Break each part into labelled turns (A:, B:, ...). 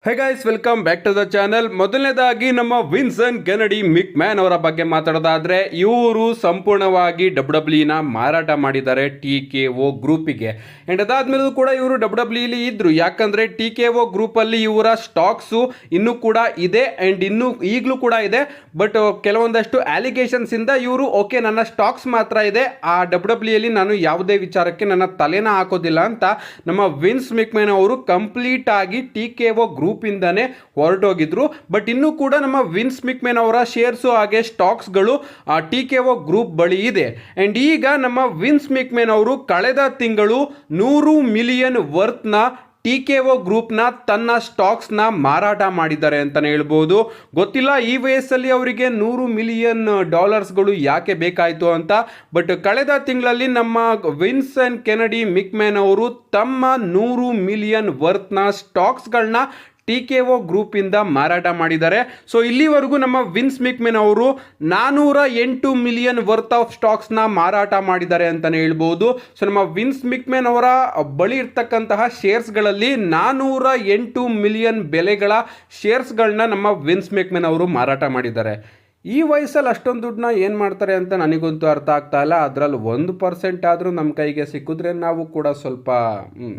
A: Hey guys, welcome back to the channel. ಮೊದಲನೇದಾಗಿ ನಮ್ಮ Vinson Kennedy ಮಿಕ್ಮ್ಯಾನ್ ಅವರ ಬಗ್ಗೆ ಮಾತಾಡೋದಾದ್ರೆ, ಇವರು ಸಂಪೂರ್ಣವಾಗಿ ಡಬ್ಲ್ಯೂ ಮಾರಾಟ ಮಾಡಿದ್ದಾರೆ TKO ಗ್ರೂಪಿಗೆ. ಅಂಡ್ ಅದಾದ್ಮೇಲೂ ಕೂಡ ಇವರು ಡಬ್ಲ್ಯೂ ಇದ್ರು, ಯಾಕಂದ್ರೆ TKO ಗ್ರೂಪ್ ಅಲ್ಲಿ ಇವರ ಸ್ಟಾಕ್ಸು ಇನ್ನೂ ಕೂಡ ಇದೆ ಅಂಡ್ ಇನ್ನೂ ಈಗಲೂ ಕೂಡ ಇದೆ. ಬಟ್ ಕೆಲವೊಂದಷ್ಟು ಅಲಿಗೇಷನ್ಸ್ ಇಂದ ಇವರು ಓಕೆ ನನ್ನ ಸ್ಟಾಕ್ಸ್ ಮಾತ್ರ ಇದೆ, ಆ ಡಬ್ಲ್ಯೂ ನಾನು ಯಾವುದೇ ವಿಚಾರಕ್ಕೆ ನನ್ನ ತಲೆನ ಹಾಕೋದಿಲ್ಲ ಅಂತ ನಮ್ಮ ವಿನ್ಸ್ ಮಿಕ್ಮ್ಯಾನ್ ಅವರು ಕಂಪ್ಲೀಟ್ ಆಗಿ TKO ಗ್ರೂಪ್ ಇಂದಾನೆ ಹೊರಟೋಗಿದ್ರು. ಬಟ್ ಇನ್ನೂ ಕೂಡ ನಮ್ಮ ವಿನ್ಸ್ ಮಿಕ್ಮ್ಯಾನ್ ಅವರ ಶೇರ್ಸು ಹಾಗೆ ಸ್ಟಾಕ್ಸ್ಗಳು TKO ಗ್ರೂಪ್ ಬಳಿ ಇದೆ. ಅಂಡ್ ಈಗ ನಮ್ಮ ವಿನ್ಸ್ ಮಿಕ್ಮ್ಯಾನ್ ಅವರು ಕಳೆದ ತಿಂಗಳು 100 ಮಿಲಿಯನ್ ವರ್ತ್ನ TKO ಗ್ರೂಪ್ನ ತನ್ನ ಸ್ಟಾಕ್ಸ್ನ ಮಾರಾಟ ಮಾಡಿದ್ದಾರೆ ಅಂತಲೇ ಹೇಳ್ಬೋದು. ಗೊತ್ತಿಲ್ಲ ಈ ವಯಸ್ಸಲ್ಲಿ ಅವರಿಗೆ 100 ಮಿಲಿಯನ್ ಡಾಲರ್ಸ್ಗಳು ಯಾಕೆ ಬೇಕಾಯಿತು ಅಂತ. ಬಟ್ ಕಳೆದ ತಿಂಗಳಲ್ಲಿ ನಮ್ಮ ವಿನ್ಸನ್ ಕೆನಡಿ ಮಿಕ್ಮ್ಯಾನ್ ಅವರು ತಮ್ಮ 100 ಮಿಲಿಯನ್ ವರ್ತ್ನ ಸ್ಟಾಕ್ಸ್ಗಳನ್ನ TKO ಗ್ರೂಪಿಂದ ಮಾರಾಟ ಮಾಡಿದ್ದಾರೆ. ಸೊ ಇಲ್ಲಿವರೆಗೂ ನಮ್ಮ ವಿನ್ಸ್ ಮಿಕ್ಮ್ಯಾನ್ ಅವರು 408 ಮಿಲಿಯನ್ ವರ್ತ್ ಆಫ್ ಸ್ಟಾಕ್ಸ್ನ ಮಾರಾಟ ಮಾಡಿದ್ದಾರೆ ಅಂತಲೇ ಹೇಳ್ಬೋದು. ಸೊ ನಮ್ಮ ವಿನ್ಸ್ ಮಿಕ್ಮ್ಯಾನ್ ಅವರ ಬಳಿ ಇರ್ತಕ್ಕಂತಹ ಶೇರ್ಸ್ಗಳಲ್ಲಿ 408 ಮಿಲಿಯನ್ ಬೆಲೆಗಳ ಶೇರ್ಸ್ಗಳನ್ನ ನಮ್ಮ ವಿನ್ಸ್ ಮಿಕ್ಮ್ಯಾನ್ ಅವರು ಮಾರಾಟ ಮಾಡಿದ್ದಾರೆ. ಈ ವಯಸ್ಸಲ್ಲಿ ಅಷ್ಟೊಂದು ದುಡ್ಡನ್ನ ಏನು ಮಾಡ್ತಾರೆ ಅಂತ ನನಗಂತೂ ಅರ್ಥ ಆಗ್ತಾ ಇಲ್ಲ. ಅದರಲ್ಲಿ 1% ಆದರೂ ನಮ್ಮ ಕೈಗೆ ಸಿಕ್ಕಿದ್ರೆ ನಾವು ಕೂಡ ಸ್ವಲ್ಪ.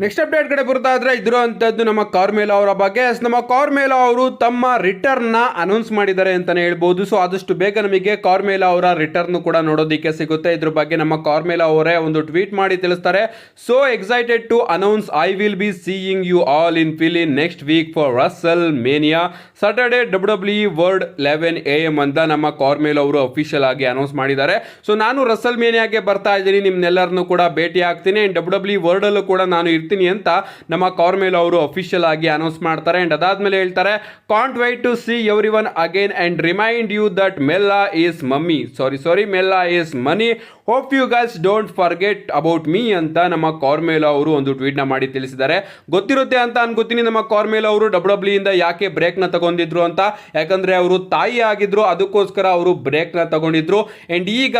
A: ನೆಕ್ಸ್ಟ್ ಅಪ್ಡೇಟ್ ಕಡೆ ಬರ್ತಾಯಿದ್ರೆ ಇದಿರುವಂಥದ್ದು ನಮ್ಮ ಕಾರ್ಮೆಲೋ ಅವರ ಬಗ್ಗೆ. ನಮ್ಮ ಕಾರ್ಮೆಲೋ ಅವರು ತಮ್ಮ ರಿಟರ್ನ್ನ ಅನೌನ್ಸ್ ಮಾಡಿದ್ದಾರೆ ಅಂತಲೇ ಹೇಳ್ಬೋದು. ಸೊ ಆದಷ್ಟು ಬೇಗ ನಮಗೆ ಕಾರ್ಮೆಲೋ ಅವರ ರಿಟರ್ನ್ ಕೂಡ ನೋಡೋದಕ್ಕೆ ಸಿಗುತ್ತೆ. ಇದ್ರ ಬಗ್ಗೆ ನಮ್ಮ ಕಾರ್ಮೆಲೋ ಅವರೇ ಒಂದು ಟ್ವೀಟ್ ಮಾಡಿ ತಿಳಿಸ್ತಾರೆ. So excited to announce I will be seeing you all in Philly next week for WrestleMania Saturday WWE world 11 AM ಅಂತ ನಮ್ಮ ಕಾರ್ಮೆಲೋ ಅವರು ಅಫಿಷಿಯಲ್ ಆಗಿ ಅನೌನ್ಸ್ ಮಾಡಿದ್ದಾರೆ. ಸೊ ನಾನು ರಸಲ್ ಮೇನಿಯಾಗೆ ಬರ್ತಾ ಇದ್ದೀನಿ, ನಿಮ್ನೆಲ್ಲರನ್ನು ಕೂಡ ಭೇಟಿ ಆಗ್ತೀನಿ ಅಂಡ್ WWE ವರ್ಲ್ಡ್ ಅಲ್ಲೂ ಕೂಡ ನಾನು ಇರ್ತೀನಿ ಅಂತ ನಮ್ಮ ಕಾರ್ಮೆಲೋ ಅವರು ಅಫಿಷಿಯಲ್ ಆಗಿ ಅನೌನ್ಸ್ ಮಾಡ್ತಾರೆ. ಅಂಡ್ ಅದಾದ್ಮೇಲೆ ಹೇಳ್ತಾರೆ, can't wait to see everyone again and remind you that Melo is mummy sorry Melo is money, hope you guys don't forget about me ಅಂತ ನಮ್ಮ ಕಾರ್ಮೆಲೋ ಅವರು ಒಂದು ಟ್ವೀಟ್ನ ಮಾಡಿ ತಿಳಿಸಿದ್ದಾರೆ. ಗೊತ್ತಿರುತ್ತೆ ಅಂತ ಅನ್ಕೋತೀನಿ ನಮ್ಮ ಕಾರ್ಮೆಲೋ ಅವರು WWE ಇಂದ ಯಾಕೆ ಬ್ರೇಕ್ನ ತಗೊಂಡಿದ್ರು ಅಂತ. ಯಾಕಂದ್ರೆ ಅವರು ತಾಯಿ ಆಗಿದ್ರು, ಅದಕ್ಕೋಸ್ಕರ ಅವರು ಬ್ರೇಕ್ನ ತಗೊಂಡಿದ್ರು. ಅಂಡ್ ಈಗ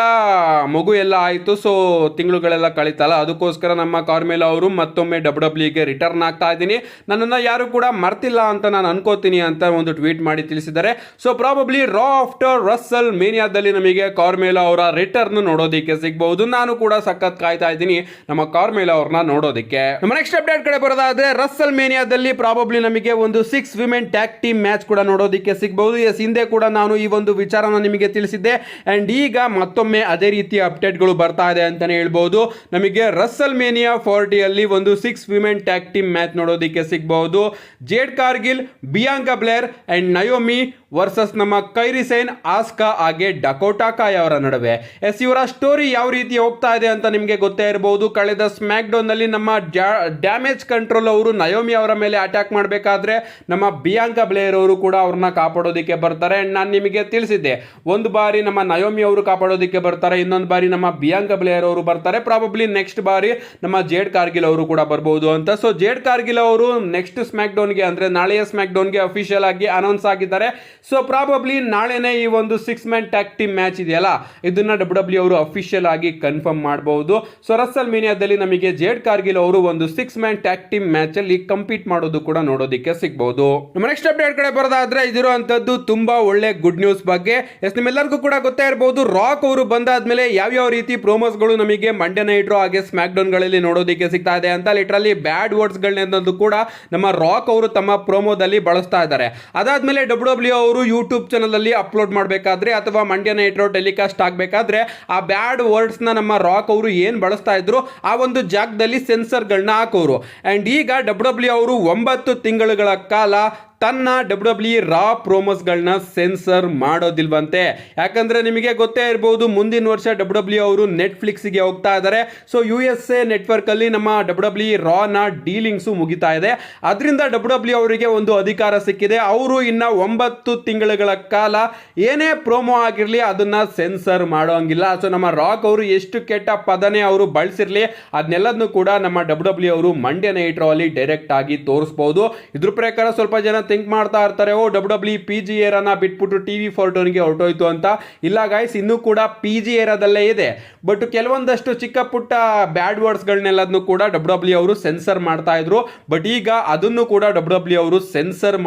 A: ಮಗು ಎಲ್ಲ ಆಯಿತು, ಸೊ ತಿಂಗಳುಗಳೆಲ್ಲ ಕಳೀತಲ್ಲ, ಅದಕ್ಕೋಸ್ಕರ ನಮ್ಮ ಕಾರ್ಮೆಲೋ ಅವರು ಮತ್ತೊಮ್ಮೆ WWE ರಿಟರ್ನ್ ಆಗ್ತಾ ಇದ್ದೀನಿ, ನನ್ನನ್ನು ಯಾರು ಕೂಡ ಮರ್ತಿಲ್ಲ ಅಂತ ನಾನು ಅನ್ಕೋತೀನಿ ಅಂತ ಒಂದು ಟ್ವೀಟ್ ಮಾಡಿ ತಿಳಿಸಿದ್ದಾರೆ. ಸೊ ಪ್ರಾಬಬ್ಲಿ ರಾ ಆಫ್ಟರ್ ರಸಲ್ ಮೇನಿಯಾದಲ್ಲಿ ನಮಗೆ ಕಾರ್ಮೆಲೋ ಅವರ ರಿಟರ್ನ್ ನೋಡೋದಕ್ಕೆ ಸಿಗಬಹುದು. ನಾನು ಕೂಡ ಸಖತ್ ಕಾಯ್ತಾ ಇದ್ದೀನಿ ನಮ್ಮ ಕಾರ್ಮೆಲೋ ಅವ್ರನ್ನ ನೋಡೋದಕ್ಕೆ. ನಮ್ಮ ನೆಕ್ಸ್ಟ್ ಅಪ್ಡೇಟ್ ಕಡೆ ಬರೋದಾದ್ರೆ ರಸಲ್ ಮೇನಿಯಾದಲ್ಲಿ ಪ್ರಾಬಬ್ಲಿ ನಮಗೆ ಒಂದು 6 ವಿಮೆನ್ ಟ್ಯಾಗ್ ಟೀಮ್ ಮ್ಯಾಚ್ ಕೂಡ ನೋಡೋದಕ್ಕೆ ಸಿಗಬಹುದು. ಎಸ್, ಹಿಂದೆ ಕೂಡ ನಾನು ಈ ಒಂದು ವಿಚಾರನ ನಿಮಗೆ ತಿಳಿಸಿದ್ದೆ ಅಂಡ್ ಈಗ ಮತ್ತೊಮ್ಮೆ ಅದೇ ರೀತಿಯ ಅಪ್ಡೇಟ್ಗಳು ಬರ್ತಾ ಇದೆ ಅಂತಾನೆ ಹೇಳ್ಬಹುದು. ನಮಗೆ ರಸಲ್ ಮೇನಿಯಾ 40 ಅಲ್ಲಿ ಒಂದು 6 ವಿಮೆನ್ ಟ್ಯಾಗ್ ಟೀಮ್ ಮ್ಯಾಚ್ ನೋಡೋದಕ್ಕೆ ಸಿಗಬಹುದು. Jade Cargill, Bianca Belair and Naomi versus ನಮ್ಮ ಕೈರಿ ಸೇನ್, ಆಸ್ಕಾ ಹಾಗೆ ಡಕೋಟಾ ಕಾಯ್ ಅವರ ನಡುವೆ. ಎಸ್, ಇವರ ಸ್ಟೋರಿ ಯಾವ ರೀತಿ ಹೋಗ್ತಾ ಇದೆ ಅಂತ ನಿಮಗೆ ಗೊತ್ತೇ ಇರಬಹುದು. ಕಳೆದ ಸ್ಮ್ಯಾಕ್ ಡೌನ್ ನಲ್ಲಿ ನಮ್ಮ ಡ್ಯಾಮೇಜ್ ಕಂಟ್ರೋಲ್ ಅವರು ನಯೋಮಿ ಅವರ ಮೇಲೆ ಅಟ್ಯಾಕ್ ಮಾಡಬೇಕಾದ್ರೆ ನಮ್ಮ ಬಿಯಾಂಕಾ ಬ್ಲೇರ್ ಅವರು ಕೂಡ ಅವ್ರನ್ನ ಕಾಪಾಡೋದಕ್ಕೆ ಬರ್ತಾರೆ. ಅಂಡ್ ನಾನು ನಿಮಗೆ ತಿಳಿಸಿದ್ದೆ, ಒಂದು ಬಾರಿ ನಮ್ಮ ನಯೋಮಿ ಅವರು ಕಾಪಾಡೋದಕ್ಕೆ ಬರ್ತಾರೆ, ಇನ್ನೊಂದು ಬಾರಿ ನಮ್ಮ ಬಿಯಾಂಕಾ ಬ್ಲೇರ್ ಅವರು ಬರ್ತಾರೆ, ಪ್ರಾಬಬ್ಲಿ ನೆಕ್ಸ್ಟ್ ಬಾರಿ ನಮ್ಮ ಜೇಡ್ ಕಾರ್ಗಿಲ್ ಅವರು ಕೂಡ ಬರ್ಬೋದು ಅಂತ. ಸೊ ಜೇಡ್ ಕಾರ್ಗಿಲ್ ಅವರು ನೆಕ್ಸ್ಟ್ ಸ್ಮ್ಯಾಕ್ ಡೌನ್ಗೆ ಅಂದ್ರೆ ನಾಳೆಯ ಸ್ಮ್ಯಾಕ್ ಡೌನ್ಗೆ ಅಫಿಷಿಯಲ್ ಆಗಿ ಅನೌನ್ಸ್ ಆಗಿದ್ದಾರೆ. ಸೊ ಪ್ರಾಬಬ್ಲಿ ನಾಳೆನೇ ಈ ಒಂದು 6 ಮ್ಯಾನ್ ಟ್ಯಾಗ್ ಟೀಮ್ ಮ್ಯಾಚ್ ಇದೆಯಲ್ಲ, ಇದನ್ನ WWE ಅವರು ಅಫಿಷಿಯಲ್ ಆಗಿ ಕನ್ಫರ್ಮ್ ಮಾಡಬಹುದು. ಸೊ ರಸಲ್ ಮೇನಿಯಾದಲ್ಲಿ ನಮಗೆ ಜೇಡ್ ಕಾರ್ಗಿಲ್ ಅವರು ಒಂದು 6 ಮ್ಯಾನ್ ಟ್ಯಾಗ್ ಟೀಮ್ ಮ್ಯಾಚ್ ಅಲ್ಲಿ ಕಂಪೀಟ್ ಮಾಡೋದು ಕೂಡ ನೋಡೋದಕ್ಕೆ ಸಿಗಬಹುದು. ನಮ್ಮ ನೆಕ್ಸ್ಟ್ ಅಪ್ಡೇಟ್ ಕಡೆ ಬರೋದಾದ್ರೆ ಇದಿರುವಂತದ್ದು ತುಂಬಾ ಒಳ್ಳೆ ಗುಡ್ ನ್ಯೂಸ್ ಬಗ್ಗೆ. ಎಸ್, ನಿಮ್ಮೆಲ್ಲರಿಗೂ ಕೂಡ ಗೊತ್ತೇ ಇರಬಹುದು, ರಾಕ್ ಅವರು ಬಂದಾದ್ಮೇಲೆ ಯಾವ್ಯಾವ ರೀತಿ ಪ್ರೋಮೋಸ್ಗಳು ನಮಗೆ ಮಂಡೇ ನೈಟ್ ಹಾಗೆ ಸ್ಮ್ಯಾಕ್ ಡೌನ್ ಗಳಲ್ಲಿ ನೋಡೋದಕ್ಕೆ ಸಿಗ್ತಾ ಇದೆ ಅಂತ. ಲಿಟರಲಿ ಬ್ಯಾಡ್ ವರ್ಡ್ಸ್ ಗಳನ್ನೊಂದು ಕೂಡ ನಮ್ಮ ರಾಕ್ ಅವರು ತಮ್ಮ ಪ್ರೋಮೋದಲ್ಲಿ ಬಳಸ್ತಾ ಇದ್ದಾರೆ. ಅದಾದ್ಮೇಲೆ WWE ಅವರು ಯೂಟ್ಯೂಬ್ ಚಾನಲ್ ಅಲ್ಲಿ ಅಪ್ಲೋಡ್ ಮಾಡಬೇಕಾದ್ರೆ ಅಥವಾ ಮಂಡ್ಯ ನೈಟ್ ಟೆಲಿಕಾಸ್ಟ್ ಆಗಬೇಕಾದ್ರೆ ಆ ಬ್ಯಾಡ್ ವರ್ಡ್ಸ್ ನಮ್ಮ ರಾಕ್ ಅವರು ಏನ್ ಬಳಸ್ತಾ ಇದ್ರು ಆ ಒಂದು ಜಾಗದಲ್ಲಿ ಸೆನ್ಸರ್ಗಳನ್ನ ಹಾಕೋರು. ಅಂಡ್ ಈಗ WWE ಅವರು 9 ತಿಂಗಳುಗಳ ಕಾಲ ತನ್ನ WWE ರಾ ಪ್ರೋಮೋಸ್ಗಳನ್ನ ಸೆನ್ಸರ್ ಮಾಡೋದಿಲ್ವಂತೆ. ಯಾಕಂದ್ರೆ ನಿಮಗೆ ಗೊತ್ತೇ ಇರಬಹುದು, ಮುಂದಿನ ವರ್ಷ WWE ಅವರು ನೆಟ್ಫ್ಲಿಕ್ಸ್ಗೆ ಹೋಗ್ತಾ ಇದ್ದಾರೆ. ಸೊ USA ನೆಟ್ವರ್ಕ್ ಅಲ್ಲಿ ನಮ್ಮ WWE ರಾನ ಡೀಲಿಂಗ್ಸು ಮುಗಿತಾ ಇದೆ. ಅದರಿಂದ WWE ಅವರಿಗೆ ಒಂದು ಅಧಿಕಾರ ಸಿಕ್ಕಿದೆ. ಅವರು ಇನ್ನ 9 ತಿಂಗಳುಗಳ ಕಾಲ ಏನೇ ಪ್ರೋಮೋ ಆಗಿರಲಿ ಅದನ್ನ ಸೆನ್ಸರ್ ಮಾಡೋಂಗಿಲ್ಲ. ಸೊ ನಮ್ಮ ರಾಕ್ ಅವರು ಎಷ್ಟು ಕೆಟ್ಟ ಪದನೇ ಅವರು ಬಳಸಿರ್ಲಿ ಅದನ್ನೆಲ್ಲದನ್ನು ಕೂಡ ನಮ್ಮ WWE ಅವರು ಮಂಡ್ಯ ನೈಟ್ ರಾ ಅಲ್ಲಿ ಡೈರೆಕ್ಟ್ ಆಗಿ ತೋರಿಸಬಹುದು. ಇದ್ರ ಪ್ರಕಾರ ಸ್ವಲ್ಪ ಜನ ಥಿಂಕ್ ಮಾಡ್ತಾ ಇರ್ತಾರೆ, ಓ ಡಬ್ಲ್ಯೂ PG ಏರಾನ ಬಿಟ್ಬಿಟ್ಟು TV14 ಹೊರಟೋಯ್ತು ಅಂತ. ಇಲ್ಲ ಗಾಯ್ಸ್, ಇನ್ನೂ ಕೂಡ PG ಏರಾದಲ್ಲೇ ಇದೆ. ಬಟ್ ಕೆಲವೊಂದಷ್ಟು ಚಿಕ್ಕ ಪುಟ್ಟ ಬ್ಯಾಡ್ ವರ್ಡ್ಸ್ಗಳನ್ನೆಲ್ಲದನ್ನು ಕೂಡ ಡಬ್ಲ್ಯೂ ಅವರು ಸೆನ್ಸರ್ ಮಾಡ್ತಾ ಇದ್ರು. ಬಟ್ ಈಗ ಅದನ್ನು ಕೂಡ ಡಬ್ಲ್ಯೂ ಅವರು ಸೆನ್ಸರ್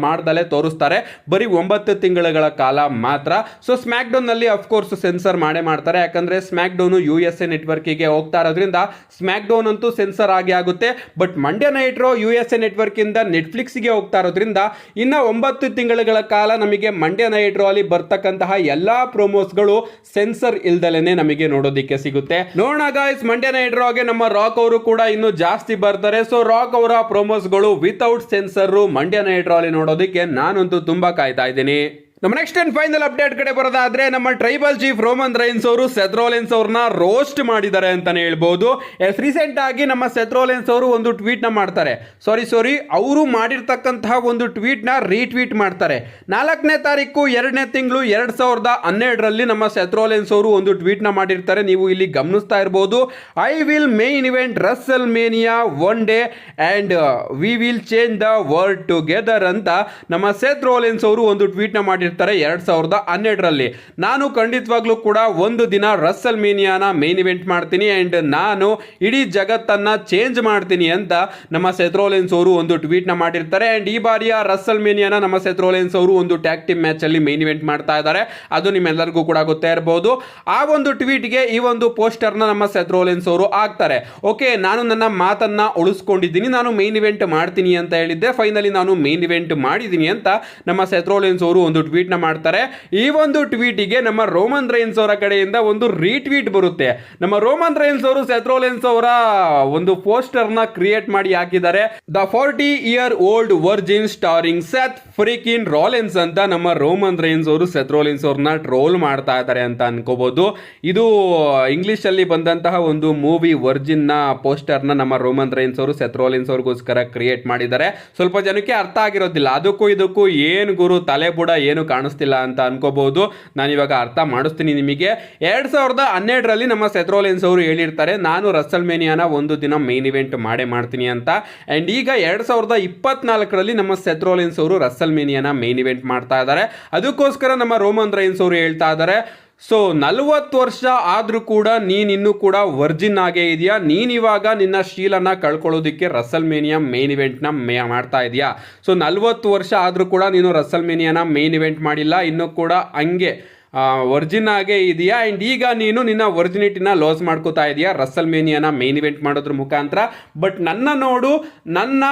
A: ಮಾಡ್ದಲೇ ತೋರಿಸ್ತಾರೆ, ಬರೀ 9 ತಿಂಗಳ ಕಾಲ ಮಾತ್ರ. ಸೊ ಸ್ಮ್ಯಾಕ್ ಡೌನ್ ನಲ್ಲಿ ಅಫ್ಕೋರ್ಸ್ ಸೆನ್ಸರ್ ಮಾಡೇ ಮಾಡ್ತಾರೆ, ಯಾಕಂದ್ರೆ ಸ್ಮ್ಯಾಕ್ ಡೌನ್ USA ನೆಟ್ವರ್ಕಿಗೆ ಹೋಗ್ತಾ ಇರೋದ್ರಿಂದ ಸ್ಮ್ಯಾಕ್ ಡೌನ್ ಅಂತೂ ಸೆನ್ಸರ್ ಆಗಿ ಆಗುತ್ತೆ. But Monday night Raw USA network ಇಂದ ನೆಟ್ಫ್ಲಿಕ್ಸ್ಗೆ ಹೋಗ್ತಾ ಇರೋದ್ರಿಂದ ಇನ್ನ 9 ತಿಂಗಳ ಕಾಲ ನಮಗೆ ಮಂಡ್ಯ ನೈಟ್ ರೋ ಅಲ್ಲಿ ಬರ್ತಕ್ಕಂತಹ ಎಲ್ಲಾ ಪ್ರೋಮೋಸ್ಗಳು ಸೆನ್ಸರ್ ಇಲ್ದಲೇನೆ ನಮಗೆ ನೋಡೋದಿಕ್ಕೆ ಸಿಗುತ್ತೆ. ನೋಡೋಣ ಗಾಯ್ಸ್, ಮಂಡ್ಯ ನೈಟ್ ರೋಗೆ ನಮ್ಮ ರಾಕ್ ಅವರು ಕೂಡ ಇನ್ನು ಜಾಸ್ತಿ ಬರ್ತಾರೆ. ಸೊ ರಾಕ್ ಅವರ ಪ್ರೋಮೋಸ್ಗಳು without censor Monday night raw ಅಲ್ಲಿ ನೋಡೋದಿಕ್ಕೆ ನಾನಂತೂ ತುಂಬಾ ಕಾಯ್ತಾ ಇದ್ದೀನಿ. ನಮ್ಮ ನೆಕ್ಸ್ಟ್ ಅಂಡ್ ಫೈನಲ್ ಅಪ್ಡೇಟ್ ಕಡೆ ಬರೋದಾದ್ರೆ, ನಮ್ಮ ಟ್ರೈಬಲ್ ಚೀಫ್ ರೋಮನ್ ರೈನ್ಸ್ ಅವರು ಸೆತ್ ರೋಲೆನ್ಸ್ ಅವ್ರನ್ನ ರೋಸ್ಟ್ ಮಾಡಿದ್ದಾರೆ ಅಂತಾನೆ ಹೇಳ್ಬೋದು. ರೀಸೆಂಟ್ ಆಗಿ ನಮ್ಮ ಸೆತ್ ರೋಲೆನ್ಸ್ ಅವರು ಒಂದು ಟ್ವೀಟ್ ನ ಮಾಡ್ತಾರೆ, ಸಾರಿ ಅವರು ಮಾಡಿರ್ತಕ್ಕಂತಹ ಒಂದು ಟ್ವೀಟ್ ನ ರೀಟ್ವೀಟ್ ಮಾಡ್ತಾರೆ. 4ನೇ ತಾರೀಕು 2ನೇ ತಿಂಗಳು 2012ರಲ್ಲಿ ನಮ್ಮ ಸೆತ್ ರೋಲೆನ್ಸ್ ಅವರು ಒಂದು ಟ್ವೀಟ್ ನ ಮಾಡಿರ್ತಾರೆ. ನೀವು ಇಲ್ಲಿ ಗಮನಿಸ್ತಾ ಇರಬಹುದು, I will main event Russell mania one day and we will change the world together ಅಂತ ನಮ್ಮ ಸೆತ್ ರೋಲೆನ್ಸ್ ಅವರು ಒಂದು ಟ್ವೀಟ್ ನ ಮಾಡಿರ್ತಾರೆ 2012ರಲ್ಲಿ. ನಾನು ಖಂಡಿತವಾಗ್ಲೂ ಕೂಡ ಒಂದು ದಿನ ರಸಲ್ ಮೇನಿಯಾನ ಮೇನ್ ಇವೆಂಟ್ ಮಾಡ್ತೀನಿ ಅಂಡ್ ನಾನು ಇಡೀ ಜಗತ್ತನ್ನ ಚೇಂಜ್ ಮಾಡ್ತೀನಿ ಅಂತ ನಮ್ಮ ಸೆತ್ ರೋಲೆನ್ಸ್ ಅವರು ಒಂದು ಟ್ವೀಟ್ ನ ಮಾಡಿರ್ತಾರೆ. ಅಂಡ್ ಈ ಬಾರಿಯ ರಸಲ್ ಮೇನಿಯಾನ ನಮ್ಮ ಸೆತ್ ರೋಲೆನ್ಸ್ ಅವರು ಒಂದು ಟ್ಯಾಗ್ ಟೀಮ್ ಮ್ಯಾಚ್ ಅಲ್ಲಿ ಮೇನ್ ಇವೆಂಟ್ ಮಾಡ್ತಾ ಇದ್ದಾರೆ. ಅದು ನಿಮ್ಮೆಲ್ಲರಿಗೂ ಕೂಡ ಗೊತ್ತೇ ಇರಬಹುದು. ಆ ಒಂದು ಟ್ವೀಟ್ಗೆ ಈ ಒಂದು ಪೋಸ್ಟರ್ ನ ನಮ್ಮ ಸೆತ್ ರೋಲೆನ್ಸ್ ಅವರು ಹಾಕ್ತಾರೆ. ಓಕೆ, ನಾನು ನನ್ನ ಮಾತನ್ನ ಉಳಿಸ್ಕೊಂಡಿದ್ದೀನಿ, ನಾನು ಮೇನ್ ಇವೆಂಟ್ ಮಾಡ್ತೀನಿ ಅಂತ ಹೇಳಿದ್ದೆ, ಫೈನಲಿ ನಾನು ಮೇನ್ ಇವೆಂಟ್ ಮಾಡಿದ್ದೀನಿ ಅಂತ ನಮ್ಮ ಸೆತ್ ರೋಲೆನ್ಸ್ ಅವರು ಒಂದು ಟ್ವೀಟ್ ನ ಮಾಡ್ತಾರೆ. ಈ ಒಂದು ಟ್ವೀಟಿಗೆ ನಮ್ಮ ರೋಮನ್ ರೈನ್ಸ್ ಅವರ ಕಡೆಯಿಂದ ಒಂದು ರೀಟ್ವೀಟ್ ಬರುತ್ತೆ. ನಮ್ಮ ರೋಮನ್ ರೈನ್ಸ್ ಅವರು ಸೆತ್ ರೋಲೆನ್ಸ್ ಅವರ ಒಂದು ಪೋಸ್ಟರ್ ನ ಕ್ರಿಯೇಟ್ ಮಾಡಿ ಹಾಕಿದ್ದಾರೆ. The 40-year-old Virgin ಸ್ಟಾರಿಂಗ್ Seth freaking Rollins ಅಂತ ನಮ್ಮ ರೋಮನ್ ರೈನ್ಸ್ ಅವರು ಸೆತ್ ರೋಲೆನ್ಸ್ ಅವ್ರನ್ನ ಟ್ರೋಲ್ ಮಾಡ್ತಾ ಇದ್ದಾರೆ ಅಂತ ಅನ್ಕೋಬಹುದು. ಇದು ಇಂಗ್ಲಿಷ್ ಅಲ್ಲಿ ಬಂದಂತಹ ಒಂದು ಮೂವಿ ವರ್ಜಿನ್ ನ ಪೋಸ್ಟರ್ ನ ನಮ್ಮ ರೋಮನ್ ರೈನ್ಸ್ ಅವರು ಸೆತ್ ರೋಲೆನ್ಸ್ ಅವ್ರಿಗೋಸ್ಕರ ಕ್ರಿಯೇಟ್ ಮಾಡಿದ್ದಾರೆ. ಸ್ವಲ್ಪ ಜನಕ್ಕೆ ಅರ್ಥ ಆಗಿರೋದಿಲ್ಲ, ಅದಕ್ಕೂ ಇದಕ್ಕೂ ಏನು ಗುರು ತಲೆ ಬುಡ ಏನು ಕಾಣಿಸ್ತಿಲ್ಲ ಅಂತ ಅನ್ಕೋಬಹುದು. ನಾನು ಇವಾಗ ಅರ್ಥ ಮಾಡಿಸ್ತೀನಿ ನಿಮಗೆ. 2012ರಲ್ಲಿ ನಮ್ಮ ಸೆತ್ ರೋಲೆನ್ಸ್ ಅವರು ಹೇಳಿರ್ತಾರೆ, ನಾನು ರಸಲ್ ಮೇನಿಯಾನ ಒಂದು ದಿನ ಮೇನ್ ಇವೆಂಟ್ ಮಾಡೇ ಮಾಡ್ತೀನಿ ಅಂತ. ಅಂಡ್ ಈಗ 2024ರಲ್ಲಿ ನಮ್ಮ ಸೆತ್ ರೋಲೆನ್ಸ್ ಅವರು ರಸಲ್ ಮೇನಿಯಾನ ಮೇನ್ ಇವೆಂಟ್ ಮಾಡ್ತಾ ಇದ್ದಾರೆ. ಅದಕ್ಕೋಸ್ಕರ ನಮ್ಮ ರೋಮನ್ ರೈನ್ಸ್ ಅವರು ಹೇಳ್ತಾ ಇದ್ದಾರೆ, ಸೊ 40 ವರ್ಷ ಆದ್ರೂ ಕೂಡ ನೀನಿನ್ನೂ ಕೂಡ ವರ್ಜಿನ್ ಆಗೇ ಇದೆಯಾ, ನೀನಿವಾಗ ನಿನ್ನ ಶೀಲನ ಕಳ್ಕೊಳ್ಳೋದಕ್ಕೆ ರಸಲ್ ಮೇನಿಯಾ ಮೇನ್ ಇವೆಂಟ್ನ ಮಾಡ್ತಾ ಇದೆಯಾ. ಸೊ 40 ವರ್ಷ ಆದ್ರೂ ಕೂಡ ನೀನು ರಸಲ್ ಮೇನಿಯಾನ ಮೇನ್ ಇವೆಂಟ್ ಮಾಡಿಲ್ಲ, ಇನ್ನೂ ಕೂಡ ಹಂಗೆ ವರ್ಜಿನ್ ಆಗೇ ಇದೆಯಾ. ಆ್ಯಂಡ್ ಈಗ ನೀನು ನಿನ್ನ ವರ್ಜಿನಿಟಿನ ಲಾಸ್ ಮಾಡ್ಕೋತಾ ಇದೆಯಾ ರಸಲ್ ಮೇನಿಯಾನ ಮೇನ್ ಇವೆಂಟ್ ಮಾಡೋದ್ರ ಮುಖಾಂತರ. ಬಟ್ ನನ್ನ ನೋಡು, ನನ್ನ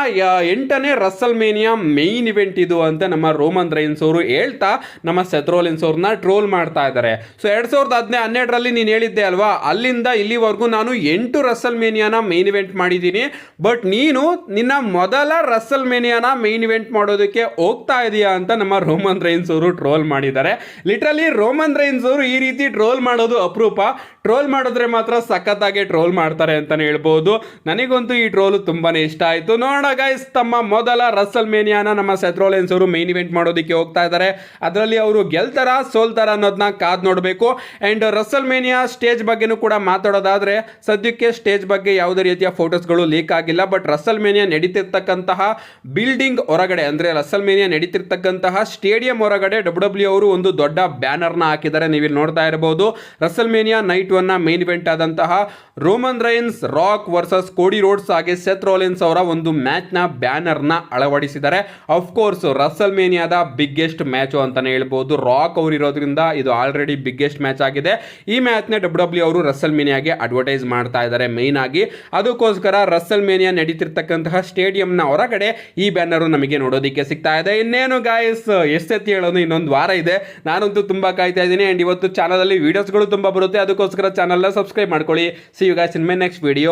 A: 8ನೇ ರಸಲ್ ಮೇನಿಯಾ ಮೇನ್ ಇವೆಂಟ್ ಇದು ಅಂತ ನಮ್ಮ ರೋಮನ್ ರೈನ್ಸ್ ಅವರು ಹೇಳ್ತಾ ನಮ್ಮ ಸೆತ್ ರೋಲೆನ್ಸ್ ಅವ್ರನ್ನ ಟ್ರೋಲ್ ಮಾಡ್ತಾ ಇದ್ದಾರೆ. ಸೊ 2012ರಲ್ಲಿ ನೀನು ಹೇಳಿದ್ದೆ ಅಲ್ವಾ, ಅಲ್ಲಿಂದ ಇಲ್ಲಿವರೆಗೂ ನಾನು 8 ರಸಲ್ ಮೇನಿಯಾನ ಮೇನ್ ಇವೆಂಟ್ ಮಾಡಿದ್ದೀನಿ, ಬಟ್ ನೀನು ನಿನ್ನ ಮೊದಲ ರಸಲ್ ಮೇನಿಯಾನ ಮೇನ್ ಇವೆಂಟ್ ಮಾಡೋದಕ್ಕೆ ಹೋಗ್ತಾ ಇದೆಯಾ ಅಂತ ನಮ್ಮ ರೋಮನ್ ರೈನ್ಸ್ ಅವರು ಟ್ರೋಲ್ ಮಾಡಿದ್ದಾರೆ. ಲಿಟ್ರಲಿ ರೋಮನ್ ರೈನ್ಸ್ ಅವರು ಈ ರೀತಿ ಟ್ರೋಲ್ ಮಾಡೋದು ಅಪರೂಪ. ಟ್ರೋಲ್ ಮಾಡಿದ್ರೆ ಮಾತ್ರ ಸಖತ್ತಾಗಿ ಟ್ರೋಲ್ ಮಾಡ್ತಾರೆ ಅಂತಾನೆ ಹೇಳ್ಬೋದು. ನನಗಂತೂ ಈ ಟ್ರೋಲ್ ತುಂಬಾನೇ ಇಷ್ಟ ಆಯಿತು. ನೋಡೋಣ ಗೈಸ್, ತಮ್ಮ ಮೊದಲ ರಸಲ್ ಮೇನಿಯಾನ ನಮ್ಮ ಸೆತ್ ರೋಲೆನ್ಸ್ ಅವರು ಮೇನ್ ಇವೆಂಟ್ ಮಾಡೋದಕ್ಕೆ ಹೋಗ್ತಾ ಇದ್ದಾರೆ. ಅದರಲ್ಲಿ ಅವರು ಗೆಲ್ತಾರ ಸೋಲ್ತಾರ ಅನ್ನೋದನ್ನ ಕಾದ್ ನೋಡಬೇಕು. ಅಂಡ್ ರಸಲ್ ಮೇನಿಯಾ ಸ್ಟೇಜ್ ಬಗ್ಗೆನೂ ಕೂಡ ಮಾತಾಡೋದಾದ್ರೆ, ಸದ್ಯಕ್ಕೆ ಸ್ಟೇಜ್ ಬಗ್ಗೆ ಯಾವುದೇ ರೀತಿಯ ಫೋಟೋಸ್ಗಳು ಲೀಕ್ ಆಗಿಲ್ಲ. ಬಟ್ ರಸಲ್ ಮೇನಿಯಾ ನಡೀತಿರ್ತಕ್ಕಂತಹ ಬಿಲ್ಡಿಂಗ್ ಹೊರಗಡೆ, ಅಂದ್ರೆ ರಸಲ್ ಮೇನಿಯಾ ನಡೀತಿರ್ತಕ್ಕಂತಹ ಸ್ಟೇಡಿಯಂ ಹೊರಗಡೆ ಡಬ್ಲ್ಯೂ ಅವರು ಒಂದು ದೊಡ್ಡ ಬ್ಯಾನರ್ ಹಾಕಿದ್ದಾರೆ. ನೀವು ಇಲ್ಲಿ ನೋಡ್ತಾ ಇರಬಹುದು, ರಸಲ್ ಮೇನಿಯಾ ನೈಟ್ 1ನ ಮೇನ್ ಇವೆಂಟ್ ಆದಂತಹ Roman Reigns Rock versus Cody Rhodes ಹಾಗೆ ಸೆತ್ ರೋಲೆನ್ಸ್ ಅವರ ಒಂದು ಮ್ಯಾಚ್ ನ ಬ್ಯಾನರ್ ನ ಅಳವಡಿಸಿದ್ದಾರೆ. ಆಫ್ ಕೋರ್ಸ್ ರಸಲ್ ಮೇನಿಯಾದ ಬಿಗ್ಗೆಸ್ಟ್ ಮ್ಯಾಚ್ ಅಂತಾನೆ ಹೇಳ್ಬಹುದು. ರಾಕ್ ಅವರು ಇರೋದ್ರಿಂದ ಇದು ಆಲ್ರೆಡಿ ಬಿಗ್ಗೆಸ್ಟ್ ಮ್ಯಾಚ್ ಆಗಿದೆ. ಈ ಮ್ಯಾಚ್ ನ ಡಬ್ಲ್ಯೂ ಅವರು ರಸಲ್ ಮೇನಿಯಾಗೆ ಅಡ್ವರ್ಟೈಸ್ ಮಾಡ್ತಾ ಇದ್ದಾರೆ ಮೈನ್ ಆಗಿ. ಅದಕ್ಕೋಸ್ಕರ ರಸಲ್ ಮೇನಿಯಾ ನಡೀತಿರ್ತಕ್ಕಂತಹ ಸ್ಟೇಡಿಯಂ ನ ಹೊರಗಡೆ ಈ ಬ್ಯಾನರ್ ನಮಗೆ ನೋಡೋದಿಕ್ಕೆ ಸಿಗ್ತಾ ಇದೆ. ಇನ್ನೇನು ಗಾಯ್ಸ್, ಎಷ್ಟೆತ್ತಿ ಹೇಳೋದು, ಇನ್ನೊಂದು ವಾರ ಇದೆ. ನಾನಂತೂ ತುಂಬಾ ಕಾಯ್ತಾ ಇದ್ದೀನಿ. ಅಂಡ್ ಇವತ್ತು ಚಾನಲ್ ಅಲ್ಲಿ ವಿಡಿಯೋಸ್ಗಳು ತುಂಬಾ ಬರುತ್ತೆ, ಅದಕ್ಕೋಸ್ಕರ ಚಾನಲ್ ನ ಸಬ್ಸ್ಕ್ರೈಬ್ ಮಾಡ್ಕೊಳ್ಳಿ. See you guys in my next video.